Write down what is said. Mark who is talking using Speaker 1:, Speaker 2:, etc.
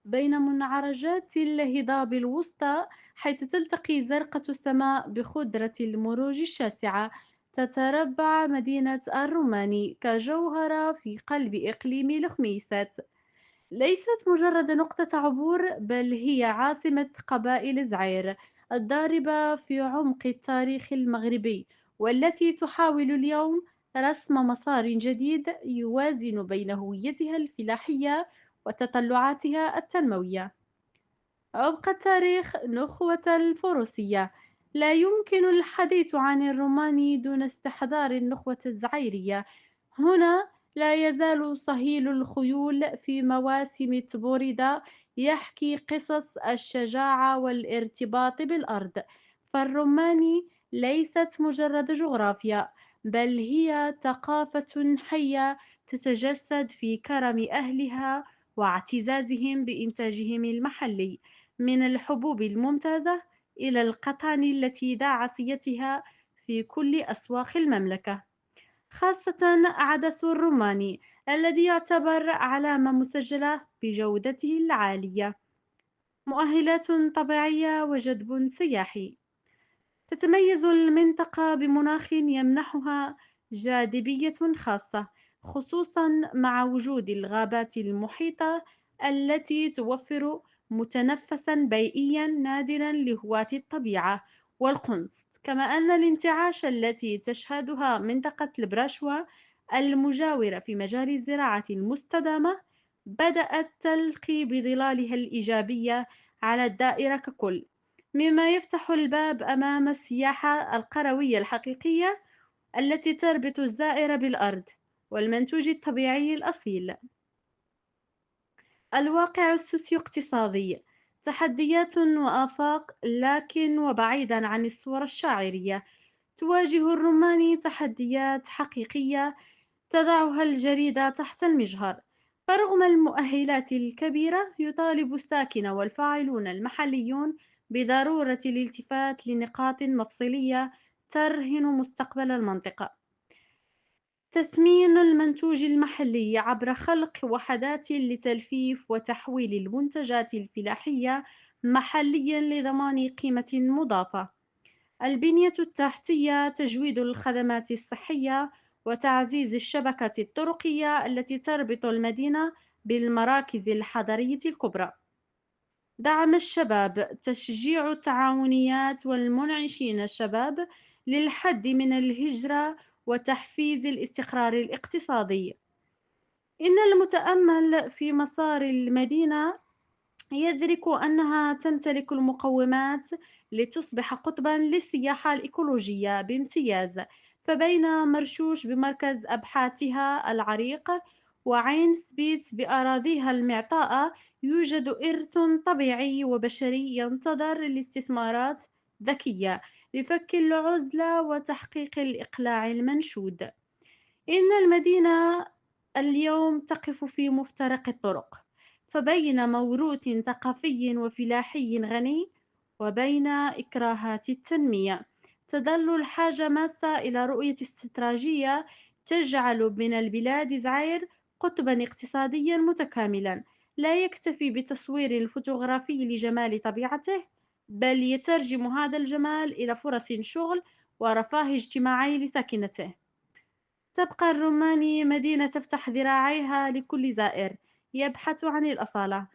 Speaker 1: بين منعرجات الهضاب الوسطى، حيث تلتقي زرقة السماء بخضرة المروج الشاسعة، تتربع مدينة الروماني كجوهرة في قلب إقليم الخميسات. ليست مجرد نقطة عبور، بل هي عاصمة قبائل زعير الضاربة في عمق التاريخ المغربي، والتي تحاول اليوم رسم مسار جديد يوازن بين هويتها الفلاحية وتطلعاتها التنموية. عمق التاريخ نخوة الفروسية. لا يمكن الحديث عن الرومان دون استحضار النخوة الزعيرية. هنا لا يزال صهيل الخيول في مواسم تبوريدا يحكي قصص الشجاعة والارتباط بالأرض. فالروماني ليست مجرد جغرافيا، بل هي ثقافة حية تتجسد في كرم أهلها واعتزازهم بإنتاجهم المحلي، من الحبوب الممتازة إلى القطن التي داعسيتها في كل أسواق المملكة، خاصة عدس الرماني الذي يعتبر علامة مسجلة بجودته العالية. مؤهلات طبيعية وجذب سياحي. تتميز المنطقة بمناخ يمنحها جاذبية خاصة، خصوصا مع وجود الغابات المحيطة التي توفر متنفسا بيئيا نادرا لهواة الطبيعة والقنص. كما أن الانتعاش التي تشهدها منطقة البراشوا المجاورة في مجال الزراعة المستدامة بدأت تلقي بظلالها الإيجابية على الدائرة ككل، مما يفتح الباب أمام السياحة القروية الحقيقية التي تربط الزائر بالأرض والمنتوج الطبيعي الأصيل. الواقع السوسيو-اقتصادي. تحديات وآفاق، لكن وبعيدًا عن الصورة الشاعرية، تواجه الرومان تحديات حقيقية تضعها الجريدة تحت المجهر. فرغم المؤهلات الكبيرة، يطالب الساكن والفاعلون المحليون بضرورة الالتفات لنقاط مفصلية ترهن مستقبل المنطقة. تثمين المنتوج المحلي عبر خلق وحدات لتلفيف وتحويل المنتجات الفلاحية محليًا لضمان قيمة مضافة. البنية التحتية، تجويد الخدمات الصحية وتعزيز الشبكة الطرقية التي تربط المدينة بالمراكز الحضرية الكبرى. دعم الشباب، تشجيع التعاونيات والمنعشين الشباب للحد من الهجرة وتحفيز الاستقرار الاقتصادي. إن المتأمل في مسار المدينة يدرك أنها تمتلك المقومات لتصبح قطبًا للسياحة الإيكولوجية بامتياز. فبين مرشوش بمركز أبحاثها العريق وعين سبيت بأراضيها المعطاءة، يوجد إرث طبيعي وبشري ينتظر لاستثمارات ذكية لفك العزلة وتحقيق الإقلاع المنشود. إن المدينة اليوم تقف في مفترق الطرق، فبين موروث ثقافي وفلاحي غني وبين إكراهات التنمية. تظل الحاجة ماسة إلى رؤية استراتيجية تجعل من البلاد زعير قطبًا اقتصاديًا متكاملًا، لا يكتفي بتصوير الفوتوغرافي لجمال طبيعته، بل يترجم هذا الجمال إلى فرص شغل ورفاه اجتماعي لساكنته. تبقى الروماني مدينة تفتح ذراعيها لكل زائر يبحث عن الأصالة،